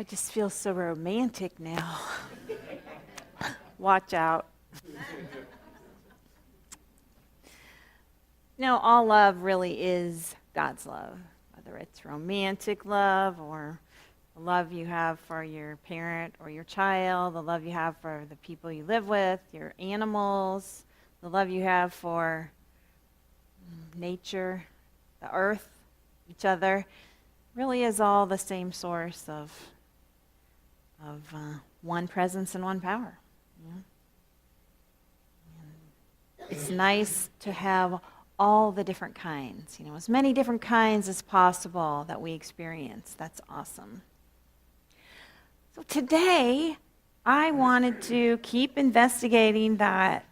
I just feel so romantic now. Watch out. All love really is God's love, whether it's romantic love or the love you have for your parent or your child, the love you have for the people you live with, your animals, the love you have for nature, the earth, each other, really is all the same source of one presence and one power. Yeah? It's nice to have all the different kinds, as many different kinds as possible that we experience. That's awesome. So today, I wanted to keep investigating that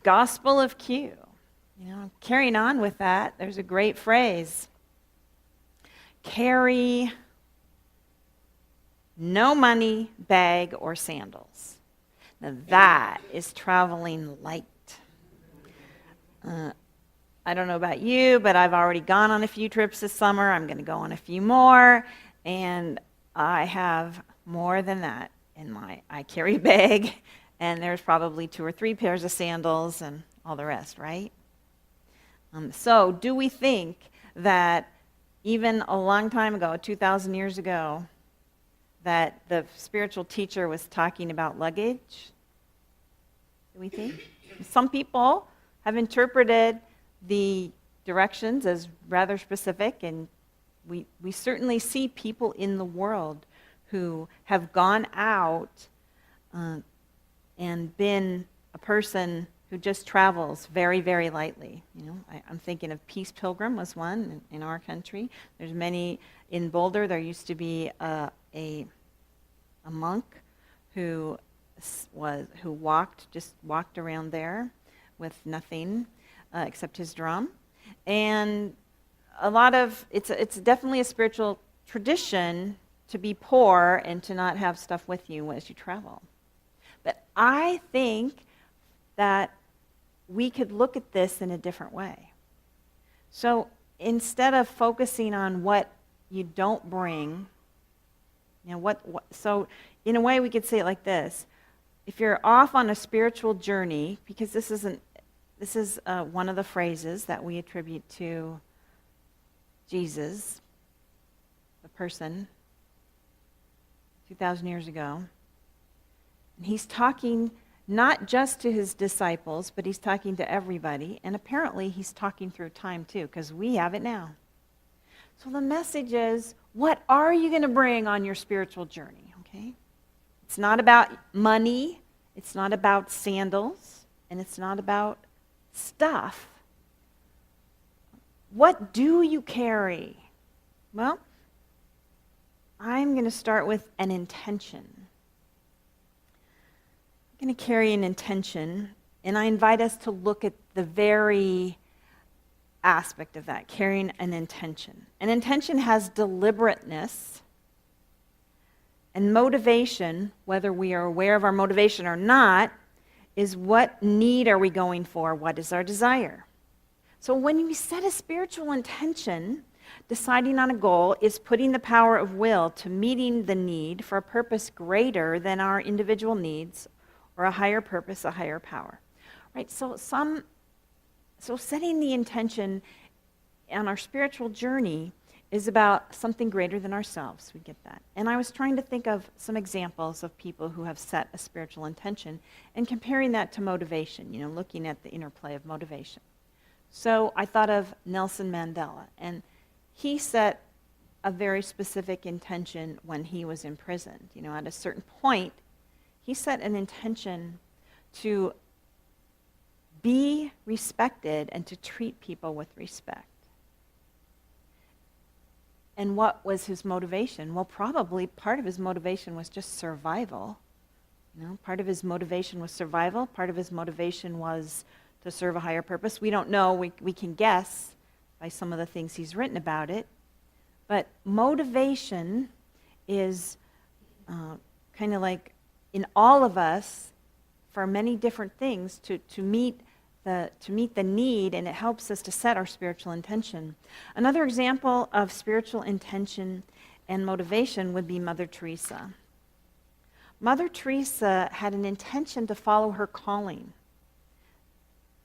gospel of Q. Carrying on with that, there's a great phrase. Carry no money, bag, or sandals. Now that is traveling light. I don't know about you, but I've already gone on a few trips this summer. I'm going to go on a few more, and I have more than that I carry a bag, and there's probably 2 or 3 pairs of sandals and all the rest, right? So do we think that even a long time ago, 2,000 years ago, that the spiritual teacher was talking about luggage? Do we think? Some people have interpreted the directions as rather specific, and we certainly see people in the world who have gone out and been a person who just travels very, very lightly. I'm thinking of Peace Pilgrim was one in our country. There's many in Boulder. There used to be a monk who walked around there with nothing except his drum. And it's definitely a spiritual tradition to be poor and to not have stuff with you as you travel. But I think that we could look at this in a different way. So instead of focusing on what you don't bring, so in a way we could say it like this. If you're off on a spiritual journey, because this is one of the phrases that we attribute to Jesus, the person, 2,000 years ago. And he's talking not just to his disciples, but he's talking to everybody. And apparently he's talking through time too, because we have it now. So the message is, what are you going to bring on your spiritual journey? Okay? It's not about money. It's not about sandals. And it's not about stuff. What do you carry? Well, I'm going to start with an intention. I'm going to carry an intention, and I invite us to look at the very aspect of that, carrying an intention. An intention has deliberateness and motivation, whether we are aware of our motivation or not, is what need are we going for? What is our desire? So when we set a spiritual intention, deciding on a goal is putting the power of will to meeting the need for a purpose greater than our individual needs or a higher purpose, a higher power. Right? So setting the intention on our spiritual journey is about something greater than ourselves. We get that. And I was trying to think of some examples of people who have set a spiritual intention and comparing that to motivation, looking at the interplay of motivation. So I thought of Nelson Mandela, and he set a very specific intention when he was imprisoned. At a certain point, he set an intention to be respected and to treat people with respect. And what was his motivation? Well, probably part of his motivation was just survival. Part of his motivation was survival. Part of his motivation was to serve a higher purpose. We don't know. We can guess by some of the things he's written about it. But motivation is kind of like in all of us for many different things to meet the need, and it helps us to set our spiritual intention. Another example of spiritual intention and motivation would be Mother Teresa. Mother Teresa had an intention to follow her calling.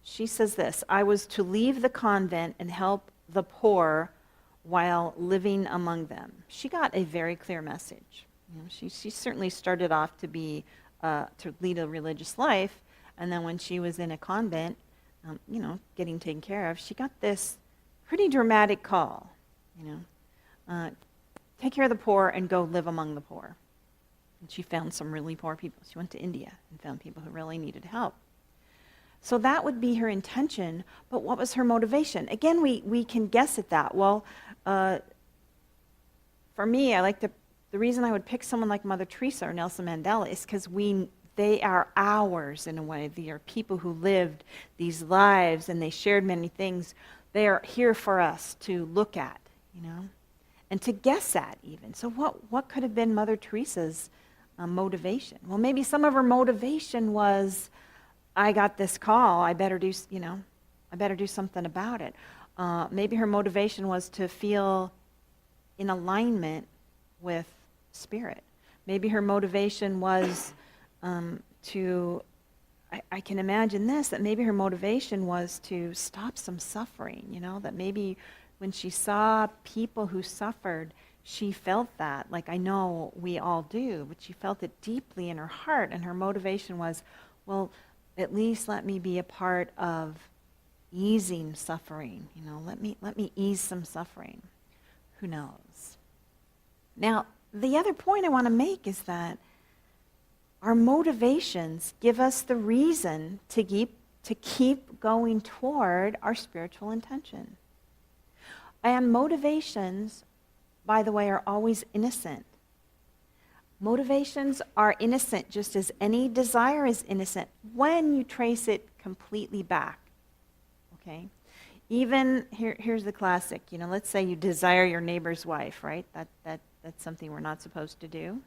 She says this, "I was to leave the convent and help the poor while living among them." She got a very clear message. She certainly started off to lead a religious life, and then when she was in a convent, getting taken care of, she got this pretty dramatic call. Take care of the poor and go live among the poor. And she found some really poor people. She went to India and found people who really needed help. So that would be her intention, but what was her motivation? Again, we can guess at that. Well, for me, the reason I would pick someone like Mother Teresa or Nelson Mandela is because they are ours in a way. They are people who lived these lives and they shared many things. They are here for us to look at, and to guess at even. So what could have been Mother Teresa's motivation? Well, maybe some of her motivation was, I got this call, I better do something about it. Maybe her motivation was to feel in alignment with Spirit. Maybe her motivation was I can imagine this, that maybe her motivation was to stop some suffering, that maybe when she saw people who suffered, she felt that, like I know we all do, but she felt it deeply in her heart, and her motivation was, well, at least let me be a part of easing suffering, let me ease some suffering. Who knows? Now, the other point I want to make is that our motivations give us the reason to keep going toward our spiritual intention. And motivations, by the way, are always innocent. Motivations are innocent just as any desire is innocent when you trace it completely back. Okay? Even, here's the classic, let's say you desire your neighbor's wife, right? That's something we're not supposed to do.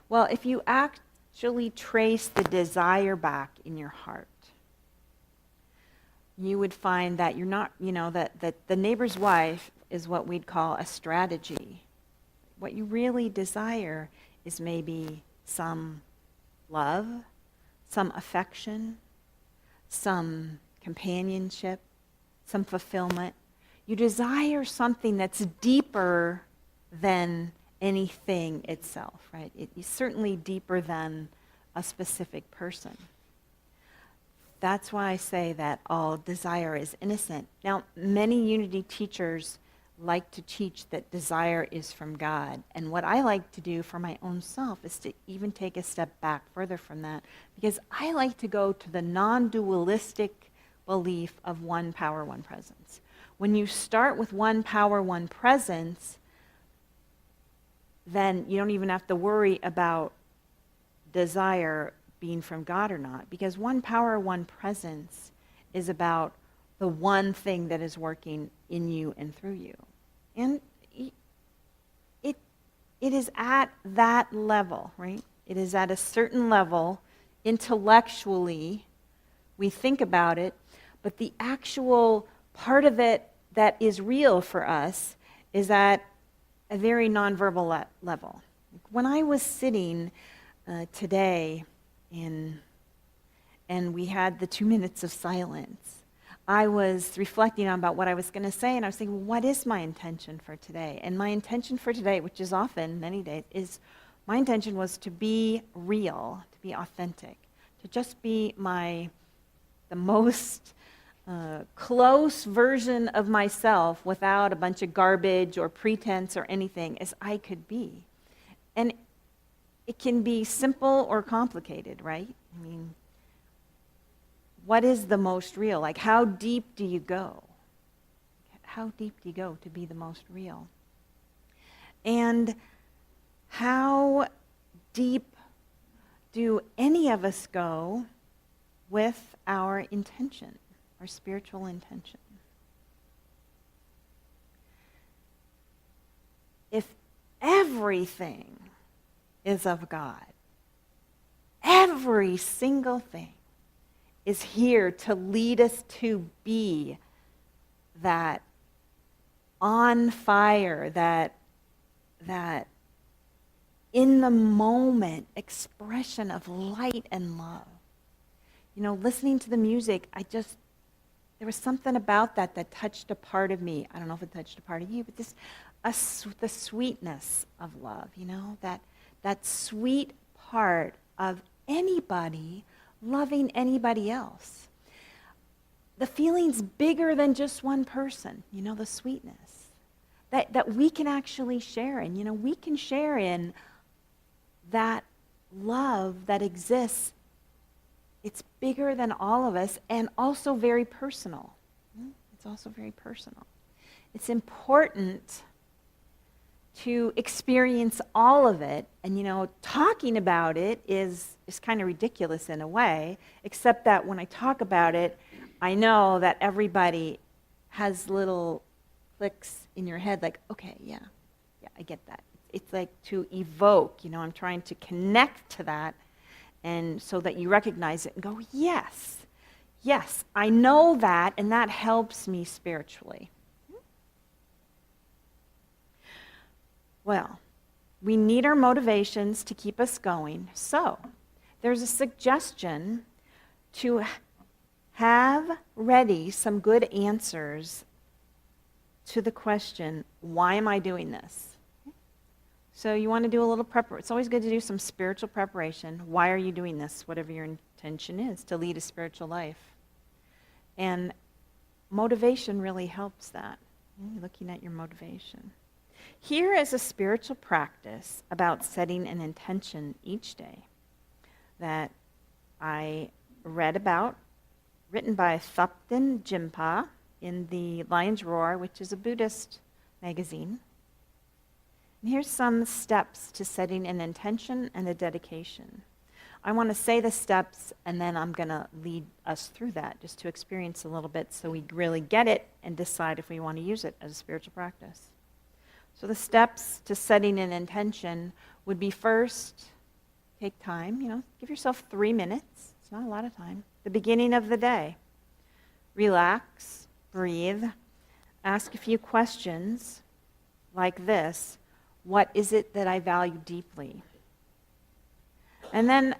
Well, if you actually trace the desire back in your heart, you would find that you're not, that the neighbor's wife is what we'd call a strategy. What you really desire is maybe some love, some affection, some companionship, some fulfillment. You desire something that's deeper than anything itself, right? It is certainly deeper than a specific person. That's why I say that all desire is innocent. Now, many unity teachers like to teach that desire is from God. And what I like to do for my own self is to even take a step back further from that, because I like to go to the non-dualistic belief of one power, one presence. When you start with one power, one presence, then you don't even have to worry about desire being from God or not, because one power, one presence is about the one thing that is working in you and through you. And it is at that level, right? It is at a certain level, intellectually, we think about it, but the actual part of it that is real for us is at a very nonverbal level. When I was sitting today and we had the 2 minutes of silence, I was reflecting on about what I was going to say, and I was thinking, what is my intention for today? And my intention for today, which is often, many days, my intention was to be real, to be authentic, to just be the most close version of myself without a bunch of garbage or pretense or anything as I could be. And it can be simple or complicated, right? I mean, what is the most real? Like, how deep do you go? How deep do you go to be the most real? And how deep do any of us go with our intention, our spiritual intention? If everything is of God, every single thing is here to lead us to be that on fire, that in the moment expression of light and love. You know, listening to the music, there was something about that touched a part of me. I don't know if it touched a part of you, but the sweetness of love, you know, that sweet part of anybody loving anybody else. The feeling's bigger than just one person, you know, the sweetness that we can actually share in. You know, we can share in that love that exists. It's bigger than all of us and also very personal. It's also very personal. It's important to experience all of it, and you know, talking about it is kind of ridiculous in a way, except that when I talk about it, I know that everybody has little clicks in your head like, okay, yeah, I get that. It's like to evoke, you know, I'm trying to connect to that, and so that you recognize it and go, yes, I know that, and that helps me spiritually. Well, we need our motivations to keep us going. So there's a suggestion to have ready some good answers to the question, why am I doing this? So you want to do a little preparation. It's always good to do some spiritual preparation. Why are you doing this? Whatever your intention is, to lead a spiritual life. And motivation really helps that. Looking at your motivation. Here is a spiritual practice about setting an intention each day that I read about, written by Thupten Jinpa in the Lion's Roar, which is a Buddhist magazine. And here's some steps to setting an intention and a dedication. I want to say the steps, and then I'm going to lead us through that just to experience a little bit so we really get it and decide if we want to use it as a spiritual practice. So the steps to setting an intention would be, first, take time, you know, give yourself 3 minutes. It's not a lot of time. The beginning of the day. Relax, breathe, ask a few questions like this. What is it that I value deeply? And then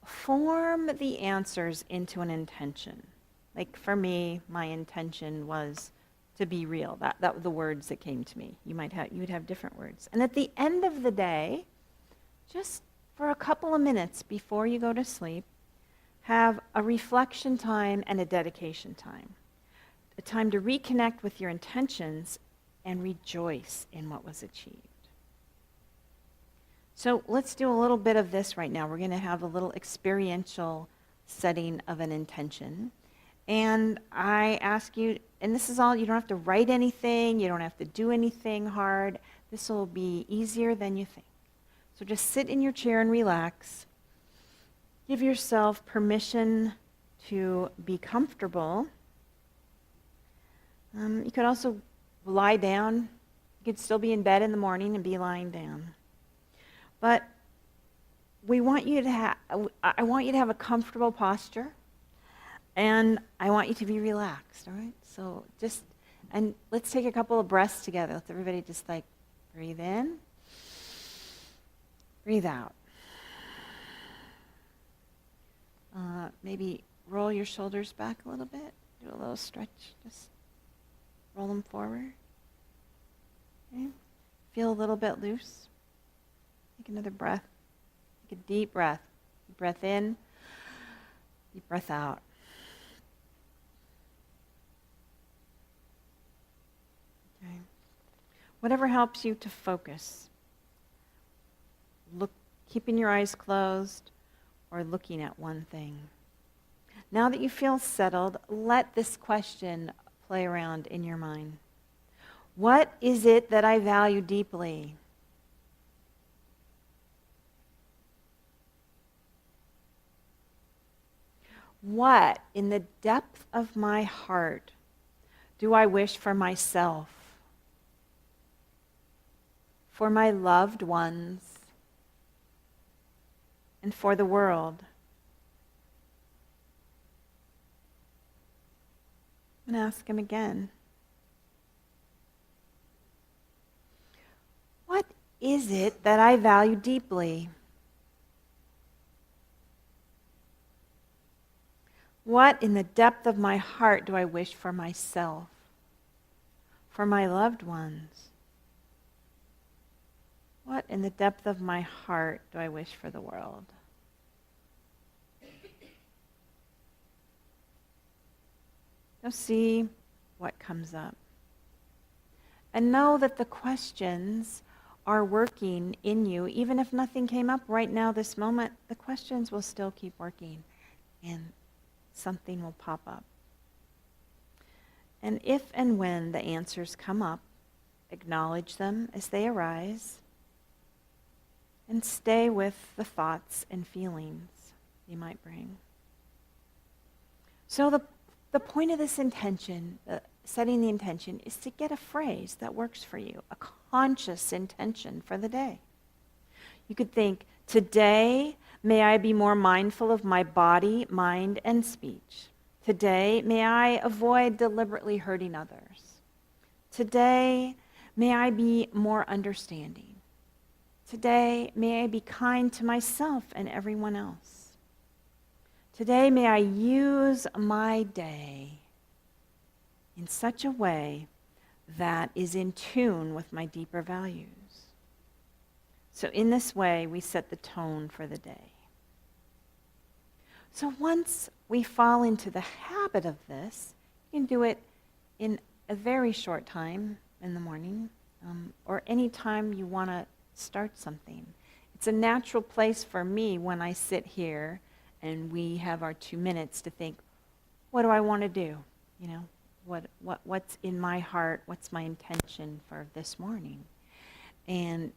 form the answers into an intention. Like for me, my intention was to be real. That were the words that came to me. You would have different words. And at the end of the day, just for a couple of minutes before you go to sleep, have a reflection time and a dedication time. A time to reconnect with your intentions and rejoice in what was achieved. So let's do a little bit of this right now. We're going to have a little experiential setting of an intention. And I ask you, and this is all, you don't have to write anything, you don't have to do anything hard. This will be easier than you think. So just sit in your chair and relax. Give yourself permission to be comfortable. You could also lie down. You could still be in bed in the morning and be lying down. But I want you to have a comfortable posture. And I want you to be relaxed, all right? So and let's take a couple of breaths together. Let's everybody just like breathe in, breathe out. Maybe roll your shoulders back a little bit. Do a little stretch. Just roll them forward. Okay? Feel a little bit loose. Take another breath. Take a deep breath. Deep breath in, deep breath out. Okay. Whatever helps you to focus. Keeping your eyes closed or looking at one thing. Now that you feel settled, let this question play around in your mind. What is it that I value deeply? What, in the depth of my heart, do I wish for myself, for my loved ones, and for the world? And ask him again. What is it that I value deeply? What in the depth of my heart do I wish for myself, for my loved ones? What in the depth of my heart do I wish for the world? Now see what comes up. And know that the questions are working in you. Even if nothing came up right now, this moment, the questions will still keep working and something will pop up. And if and when the answers come up, acknowledge them as they arise and stay with the thoughts and feelings they might bring. So the point of this intention, setting the intention, is to get a phrase that works for you, a conscious intention for the day. You could think, today, may I be more mindful of my body, mind, and speech. Today, may I avoid deliberately hurting others. Today, may I be more understanding. Today, may I be kind to myself and everyone else. Today, may I use my day in such a way that is in tune with my deeper values. So in this way, we set the tone for the day. So once we fall into the habit of this, you can do it in a very short time in the morning, or any time you want to start something. It's a natural place for me when I sit here and we have our 2 minutes to think, what do I want to do? You know, what's in my heart? What's my intention for this morning? And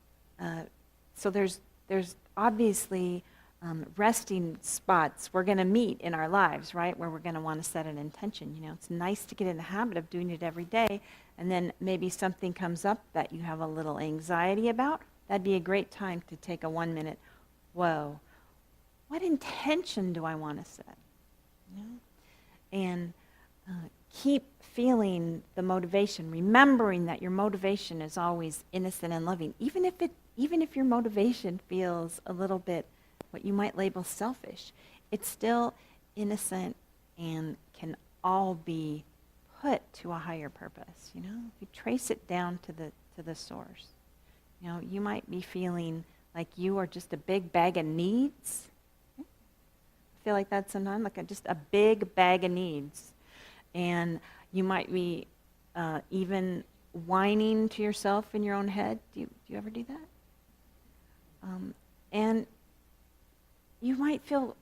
so there's obviously resting spots we're going to meet in our lives, right, where we're going to want to set an intention. You know, it's nice to get in the habit of doing it every day, and then maybe something comes up that you have a little anxiety about. That'd be a great time to take a 1 minute, whoa, what intention do I want to set? You know? And keep feeling the motivation, remembering that your motivation is always innocent and loving, even if your motivation feels a little bit what you might label selfish. It's still innocent and can all be put to a higher purpose. You know, if you trace it down to the source. You know, you might be feeling like you are just a big bag of needs. I feel like that sometimes, like just a big bag of needs. And you might be even whining to yourself in your own head. Do you ever do that? And you might feel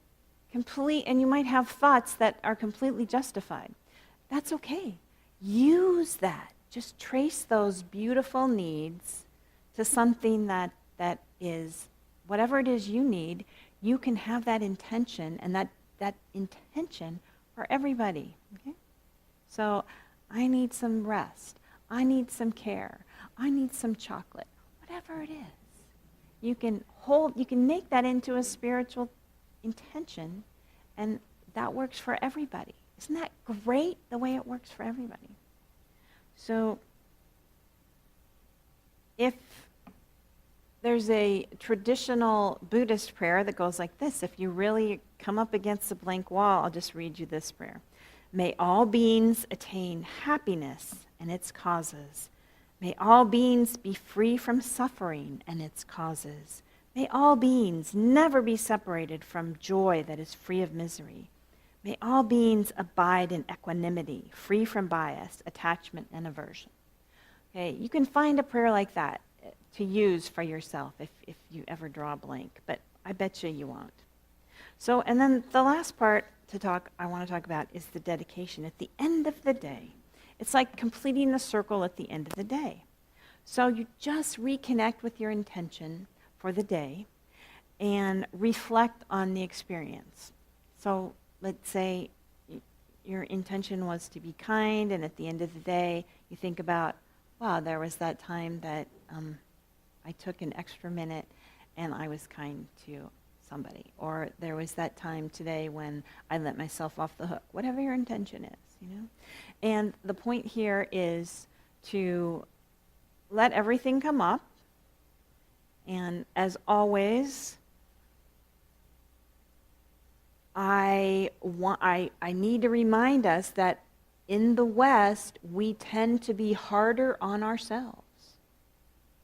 and you might have thoughts that are completely justified. That's okay. Use that. Just trace those beautiful needs to something that is, whatever it is you need, you can have that intention, and that intention for everybody. Okay? So I need some rest. I need some care. I need some chocolate. Whatever it is. You can make that into a spiritual intention, and that works for everybody. Isn't that great, the way it works for everybody? So if there's a traditional Buddhist prayer that goes like this, if you really come up against a blank wall, I'll just read you this prayer. May all beings attain happiness and its causes. May all beings be free from suffering and its causes. May all beings never be separated from joy that is free of misery. May all beings abide in equanimity, free from bias, attachment, and aversion. Okay, you can find a prayer like that to use for yourself if you ever draw a blank, but I bet you won't. So, and then the last part I want to talk about is the dedication at the end of the day. It's like completing the circle at the end of the day. So you just reconnect with your intention for the day and reflect on the experience. So let's say your intention was to be kind, and at the end of the day, you think about, wow, there was that time that I took an extra minute and I was kind to somebody. Or there was that time today when I let myself off the hook. Whatever your intention is, you know. And the point here is to let everything come up And as always, I need to remind us that in the West, we tend to be harder on ourselves.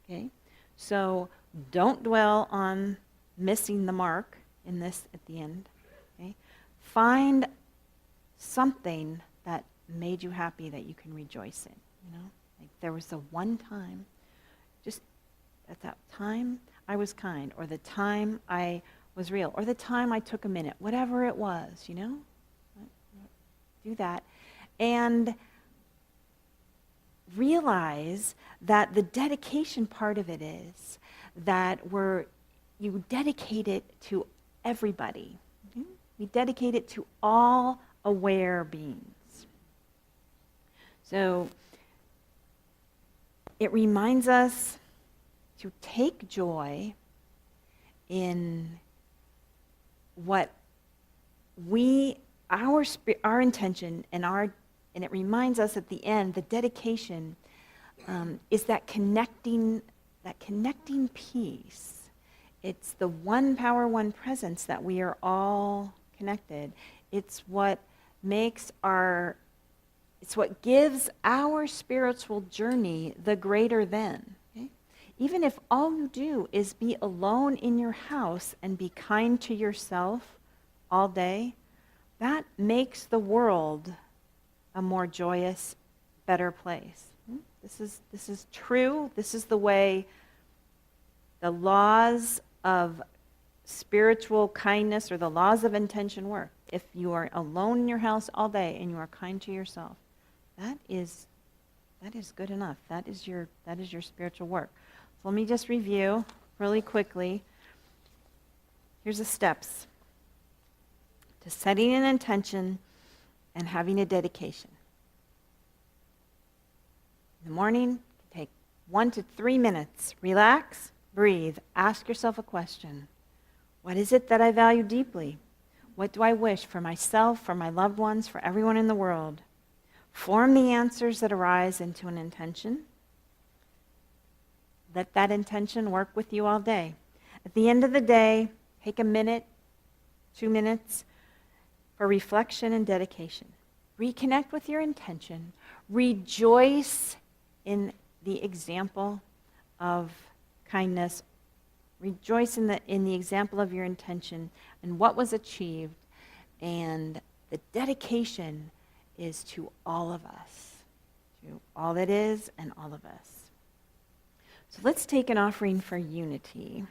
Okay? So don't dwell on missing the mark in this at the end. Okay? Find something that made you happy that you can rejoice in. You know, like there was the one time, just at that time I was kind, or the time I was real, or the time I took a minute, whatever it was. You know, do that, and realize that the dedication part of it is that you dedicate it to everybody. Okay? We dedicate it to all aware beings. So it reminds us to take joy in what our intention and it reminds us at the end, the dedication is that connecting piece. It's the one power, one presence that we are all connected. It's what gives our spiritual journey the greater than. Okay? Even if all you do is be alone in your house and be kind to yourself all day, that makes the world a more joyous, better place. This is true. This is the way the laws of spiritual kindness or the laws of intention work. If you are alone in your house all day and you are kind to yourself, that is good enough. That is your spiritual work. So let me just review really quickly. Here's the steps to setting an intention and having a dedication. In the morning, take 1 to 3 minutes. Relax, breathe, ask yourself a question. What is it that I value deeply? What do I wish for myself, for my loved ones, for everyone in the world? Form the answers that arise into an intention. Let that intention work with you all day. At the end of the day, take a minute, 2 minutes for reflection and dedication. Reconnect with your intention. Rejoice in the example of kindness. Rejoice in the example of your intention and what was achieved. And the dedication is to all of us, to all that is and all of us. So let's take an offering for unity.